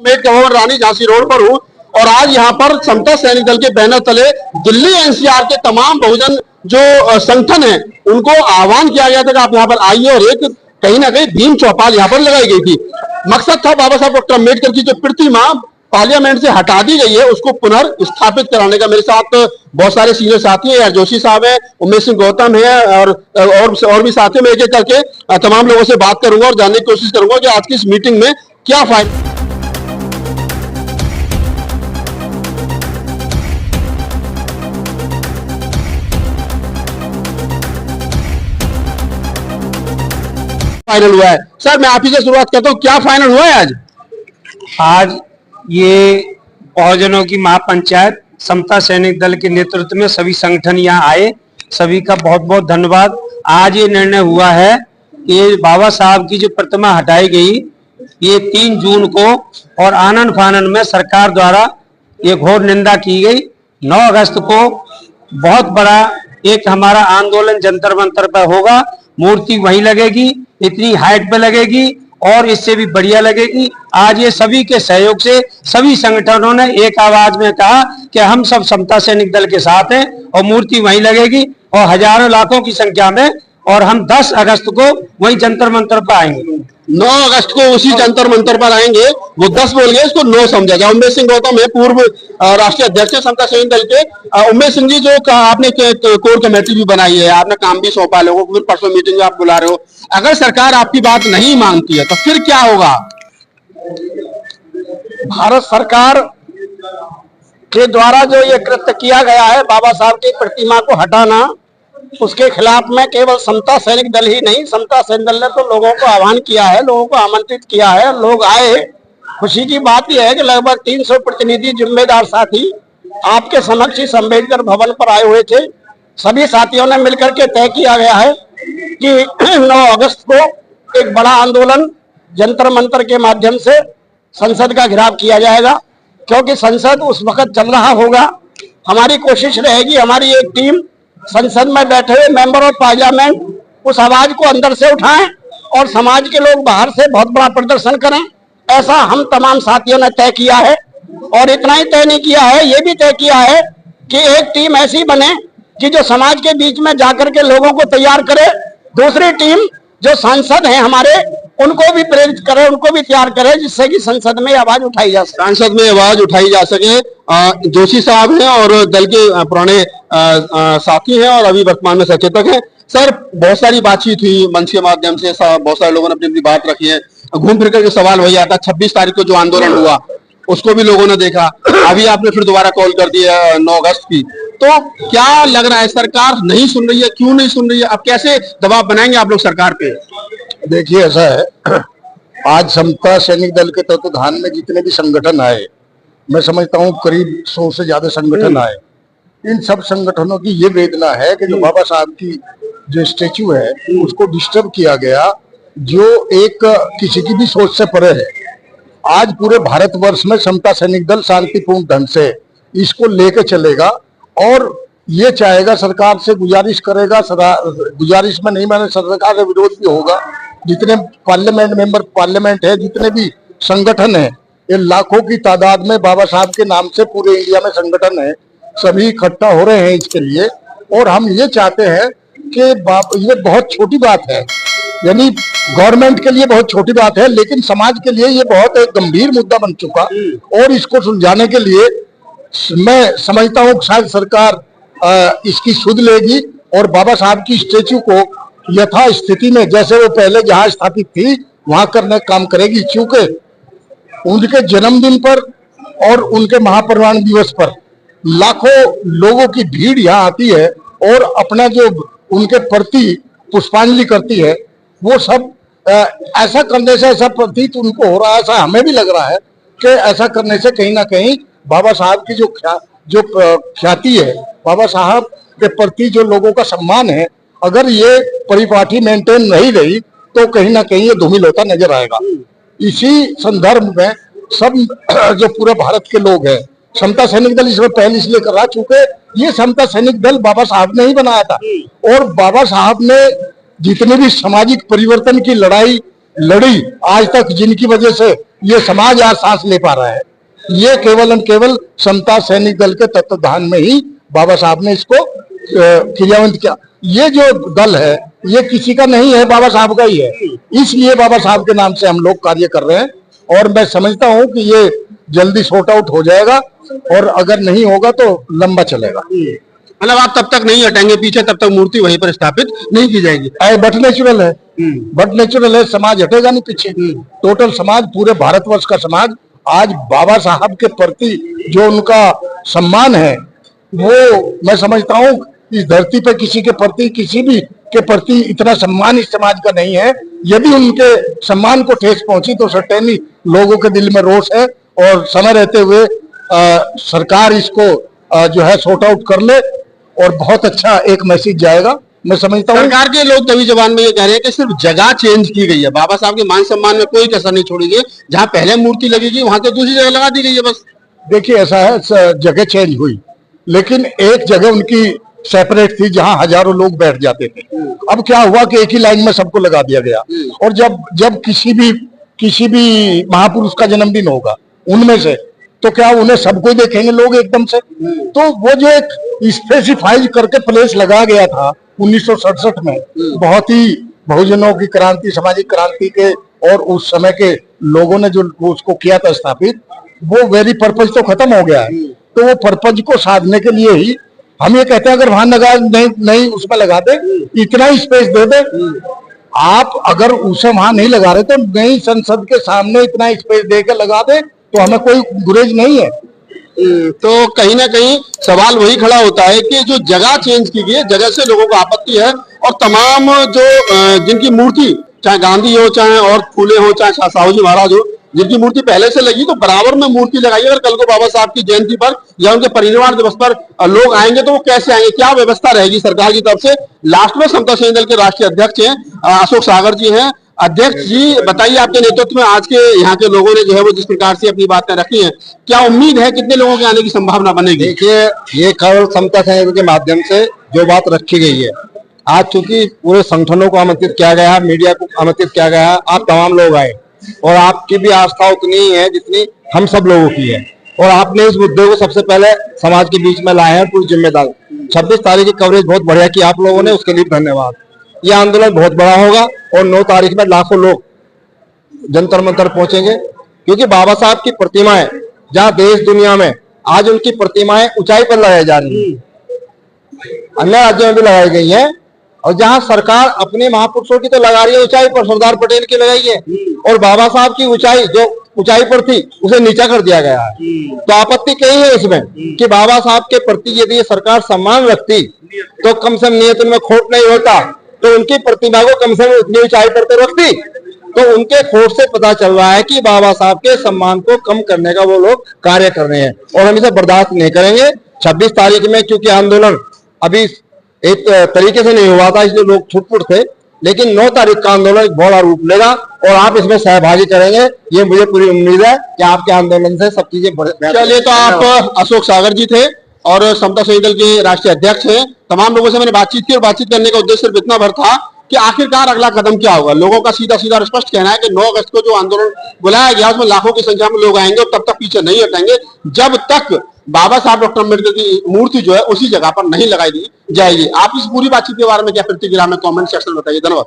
Met भवन रानी Jhansi road पर हूँ और आज यहाँ पर समता सैनिक दल के बैनर तले दिल्ली एनसीआर के तमाम बहुजन जो संगठन है उनको आह्वान किया गया था कि आप यहाँ पर आइए और एक कहीं ना कहीं भीम चौपाल यहाँ पर लगाई गई थी। मकसद था बाबा साहब डॉक्टर अम्बेडकर की जो प्रतिमा पार्लियामेंट से हटा दी गई है उसको पुनर्स्थापित कराने का। मेरे साथ बहुत सारे सीनियर साथी हैं, जोशी साहब हैं, उमेश सिंह गौतम है और भी साथी। मैं एक एक करके तमाम लोगों से बात करूंगा और जानने की कोशिश करूंगा कि आज की इस मीटिंग में क्या फायदा फाइनल हुआ है। सर मैं आप ही से शुरुआत करता हूँ, क्या फाइनल हुआ है आज? आज ये बहुजनों की महापंचायत समता सैनिक दल के नेतृत्व में सभी संगठन यहाँ आए, सभी का बहुत बहुत धन्यवाद। आज ये निर्णय हुआ है कि बाबा साहब की जो प्रतिमा हटाई गई ये 3 जून को और आनन फानन में सरकार द्वारा ये घोर निंदा की गई। 9 अगस्त को बहुत बड़ा एक हमारा आंदोलन जंतर मंतर पर होगा, मूर्ति वहीं लगेगी, इतनी हाइट पे लगेगी और इससे भी बढ़िया लगेगी। आज ये सभी के सहयोग से सभी संगठनों ने एक आवाज में कहा कि हम सब समता सैनिक दल के साथ हैं और मूर्ति वहीं लगेगी और हजारों लाखों की संख्या में, और हम 10 अगस्त को वहीं जंतर मंतर पर आएंगे। 9 अगस्त को उसी जंतर मंतर पर आएंगे, वो 10 बोल गए, इसको 9 समझा जाए। उमेश सिंह गौतम है, पूर्व राष्ट्रीय अध्यक्ष समता सैनिक दल के। उमेश सिंह जी, जो आपने कोर कमेटी भी बनाई है, आपने काम भी सौंपा लोगों को, फिर परसों मीटिंग में आप बुला रहे हो, अगर सरकार आपकी बात नहीं मानती है तो फिर क्या होगा? भारत सरकार के द्वारा जो ये कृत्य किया गया है, बाबा साहब की प्रतिमा को हटाना, उसके खिलाफ में केवल समता सैनिक दल ही नहीं, समता सैनिक दल ने तो लोगों को आह्वान किया है, लोगों को आमंत्रित किया है, लोग आए। खुशी की बात यह है कि लगभग 300 प्रतिनिधि जिम्मेदार साथी आपके समक्ष इस अम्बेडकर भवन पर आए हुए थे। सभी साथियों ने मिलकर के तय किया गया है कि 9 अगस्त को एक बड़ा आंदोलन जंतर मंतर के माध्यम से संसद का घेराव किया जाएगा, क्योंकि संसद उस वक्त चल रहा होगा। हमारी कोशिश रहेगी, हमारी एक टीम संसद में बैठे हुए मेंबर ऑफ पार्लियामेंट उस आवाज को अंदर से उठाएं और समाज के लोग बाहर से बहुत बड़ा प्रदर्शन करें, ऐसा हम तमाम साथियों ने तय किया है। और इतना ही तय नहीं किया है, ये भी तय किया है कि एक टीम ऐसी बने कि जो समाज के बीच में जाकर के लोगों को तैयार करे, दूसरी टीम जो सांसद हैं हमारे उनको भी प्रेरित करे, उनको भी तैयार करे, जिससे कि संसद में आवाज उठाई जा सके। सांसद में आवाज उठाई जा सके। जोशी साहब हैं और दल के पुराने साथी हैं और अभी वर्तमान में सचेतक हैं। सर बहुत सारी बातचीत हुई मंच के माध्यम से, बहुत सारे लोगों ने अपनी अपनी बात रखी है। घूम फिर कर जो सवाल वही आता, 26 तारीख को जो आंदोलन हुआ उसको भी लोगों ने देखा, अभी आपने फिर दोबारा कॉल कर दिया 9 अगस्त की, तो क्या लग रहा है सरकार नहीं सुन रही है? क्यों नहीं सुन रही है? अब कैसे दबाव बनाएंगे आप लोग सरकार पे? देखिए ऐसा है, आज समता सैनिक दल के तत्वाधान में जितने भी संगठन आए, मैं समझता हूँ करीब 100 से ज्यादा संगठन आए। इन सब संगठनों की ये वेदना है कि जो बाबा साहब की जो स्टेचू है उसको डिस्टर्ब किया गया, जो एक किसी की भी सोच से परे है। आज पूरे भारतवर्ष में समता सैनिक दल शांतिपूर्ण ढंग से इसको लेके चलेगा और ये चाहेगा, सरकार से गुजारिश करेगा, गुजारिश में नहीं माने सरकार का विरोध भी होगा। जितने पार्लियामेंट मेंबर पार्लियामेंट है, जितने भी संगठन है, ये लाखों की तादाद में बाबा साहब के नाम से पूरे इंडिया में संगठन है, सभी इकट्ठा हो रहे हैं इसके लिए। और हम ये चाहते हैं कि ये बहुत छोटी बात है, यानी गवर्नमेंट के लिए बहुत छोटी बात है, लेकिन समाज के लिए ये बहुत एक गंभीर मुद्दा बन चुका। और इसको सुलझाने के लिए मैं समझता हूँ शायद सरकार इसकी सुध लेगी और बाबा साहब की स्टेचू को यथा स्थिति में जैसे वो पहले जहां स्थापित थी वहां करने का काम करेगी। क्योंकि उनके जन्मदिन पर और उनके महापरिनिर्वाण दिवस पर लाखों लोगों की भीड़ यहाँ आती है और अपना जो उनके प्रति पुष्पांजलि करती है, वो सब ऐसा करने से ऐसा प्रतीत उनको हो रहा है, ऐसा हमें भी लग रहा है कि ऐसा करने से कहीं ना कहीं बाबा साहब की जो ख्याति है, बाबा साहब के प्रति जो लोगों का सम्मान है, अगर ये परिपाटी मेंटेन नहीं रही तो कहीं ना कहीं ये धूमिल होता नजर आएगा। इसी संदर्भ में सब जो पूरे भारत के लोग हैं, समता सैनिक दल इसमें पहले इसलिए कर रहा चूंकि ये समता सैनिक दल बाबा साहब ने ही बनाया था और बाबा साहब ने जितने भी सामाजिक परिवर्तन की लड़ाई लड़ी आज तक, जिनकी वजह से ये समाज आज सांस ले पा रहा है, ये केवल और केवल समता सैनिक दल के तत्वाधान में ही बाबा साहब ने इसको क्रियान्वित किया। ये जो दल है ये किसी का नहीं है, बाबा साहब का ही है, इसलिए बाबा साहब के नाम से हम लोग कार्य कर रहे हैं। और मैं समझता हूं कि ये जल्दी सॉर्ट आउट हो जाएगा, और अगर नहीं होगा तो लंबा चलेगा। मतलब आप तब तक नहीं हटेंगे पीछे, तब तक मूर्ति वहीं पर स्थापित नहीं की जाएगी। बट नेचुरल है, बट नेचुरल है, समाज हटेगा नहीं पीछे। टोटल समाज, पूरे भारतवर्ष का समाज आज बाबा साहब के प्रति जो उनका सम्मान है, वो मैं समझता हूँ इस धरती पे किसी के प्रति, किसी भी के प्रति इतना सम्मान इस समाज का नहीं है। यदि उनके सम्मान को ठेस पहुंची तो सर्टेनली लोगों के दिल में रोष है, और समय रहते हुए सरकार इसको जो है सॉर्ट आउट कर ले, और बहुत अच्छा एक मैसेज जाएगा। मैं समझता हूँ सरकार के लोग तभी जबान में ये कह रहे हैं कि सिर्फ जगह चेंज की गई है, बाबा साहब के मान सम्मान में कोई कसर नहीं छोड़ी गई। जहां पहले मूर्ति लगेगी वहां तो दूसरी जगह लगा दी गई है बस। देखिए ऐसा है, जगह चेंज हुई, लेकिन एक जगह उनकी सेपरेट थी जहां हजारों लोग बैठ जाते थे। अब क्या हुआ कि एक ही लाइन में सबको लगा दिया गया। और जब किसी भी महापुरुष का जन्मदिन होगा उनमें से, तो क्या उन्हें सबको देखेंगे लोग एकदम से? तो वो जो एक स्पेसिफाइज करके प्लेस लगा गया था 1967 में, बहुत ही बहुजनों की क्रांति, सामाजिक क्रांति के और उस समय के लोगों ने जो उसको किया था स्थापित, वो वेरी पर्पज तो खत्म हो गया है। तो वो पर्पज को साधने के लिए ही हम ये कहते हैं अगर वहां लगा नहीं उसमें लगा दे, इतना ही स्पेस दे दे। आप अगर उसे वहां नहीं लगा रहे तो नई संसद के सामने इतना स्पेस दे के लगा दे, तो हमें कोई गुरेज नहीं है। तो कहीं ना कहीं सवाल वही खड़ा होता है कि जो जगह चेंज की गई है, जगह से लोगों को आपत्ति है, और तमाम जो जिनकी मूर्ति, चाहे गांधी हो, चाहे और फूले हो, चाहे साहू जी महाराज हो, जिनकी मूर्ति पहले से लगी, तो बराबर में मूर्ति लगाई। अगर कल को बाबा साहब की जयंती पर या उनके परिनिर्वाण दिवस पर लोग आएंगे तो वो कैसे आएंगे, क्या व्यवस्था रहेगी सरकार की तरफ से? लास्ट में समता सैनिक दल के राष्ट्रीय अध्यक्ष हैं अशोक सागर जी हैं। अध्यक्ष जी, बताइए आपके नेतृत्व में आज के यहाँ के लोगों ने जो है वो जिस प्रकार से अपनी बातें रखी हैं, क्या उम्मीद है, कितने लोगों के आने की संभावना बनेगी? देखिए, ये केवल समता सैनिक के माध्यम से जो बात रखी गई है, आज चूंकि पूरे संगठनों को आमंत्रित किया गया, मीडिया को आमंत्रित किया गया, आप तमाम लोग आए, और आपकी भी आस्था उतनी ही है जितनी हम सब लोगों की है, और आपने इस मुद्दे को सबसे पहले समाज के बीच में लाए हैं पूरी जिम्मेदार। 26 तारीख की कवरेज बहुत बढ़िया की आप लोगों ने, उसके लिए धन्यवाद। ये आंदोलन बहुत बड़ा होगा और 9 तारीख में लाखों लोग जंतर मंतर पहुंचेंगे, क्योंकि बाबा साहब की प्रतिमाएं जहां देश दुनिया में आज उनकी प्रतिमाएं ऊंचाई पर लगाई जा रही है, अन्य राज्यों में भी लगाई गई है, और जहां सरकार अपने महापुरुषों की तो लगा रही है ऊंचाई पर, सरदार पटेल की लगाई है, और बाबा साहब की ऊंचाई जो ऊंचाई पर थी उसे नीचा कर दिया गया है। तो आपत्ति कही है इसमें कि बाबा साहब के प्रति यदि सरकार सम्मान रखती तो कम से कम नियत में खोट नहीं होता, तो उनकी प्रतिमा को कम से कम उतनी ऊंचाई पर तो रखती। तो उनके खोट से पता चल रहा है कि बाबा साहब के सम्मान को कम करने का वो लोग कार्य कर रहे हैं, और हम इसे बर्दाश्त नहीं करेंगे। 26 तारीख में क्योंकि आंदोलन अभी एक तरीके से नहीं हुआ था, इसलिए लोग छुटपुट थे, लेकिन 9 तारीख का आंदोलन एक बड़ा रूप लेगा और आप इसमें सहभागी करेंगे, ये मुझे पूरी उम्मीद है कि आपके आंदोलन से सब चीजें। चलिए, तो आप अशोक सागर जी थे और समता सैनिक दल के राष्ट्रीय अध्यक्ष हैं। तमाम लोगों से मैंने बातचीत की, और बातचीत करने का उद्देश्य सिर्फ इतना भर था कि आखिरकार अगला कदम क्या होगा। लोगों का सीधा सीधा स्पष्ट कहना है कि 9 अगस्त को जो आंदोलन बुलाया गया उसमें लाखों की संख्या में लोग आएंगे, और तब तक पीछे नहीं हटेंगे जब तक बाबा साहब डॉक्टर अम्बेडकर की मूर्ति जो है उसी जगह पर नहीं लगाई दी जाएगी। आप इस पूरी बातचीत के बारे में क्या प्रतिक्रिया में कमेंट सेक्शन में बताइए। धन्यवाद।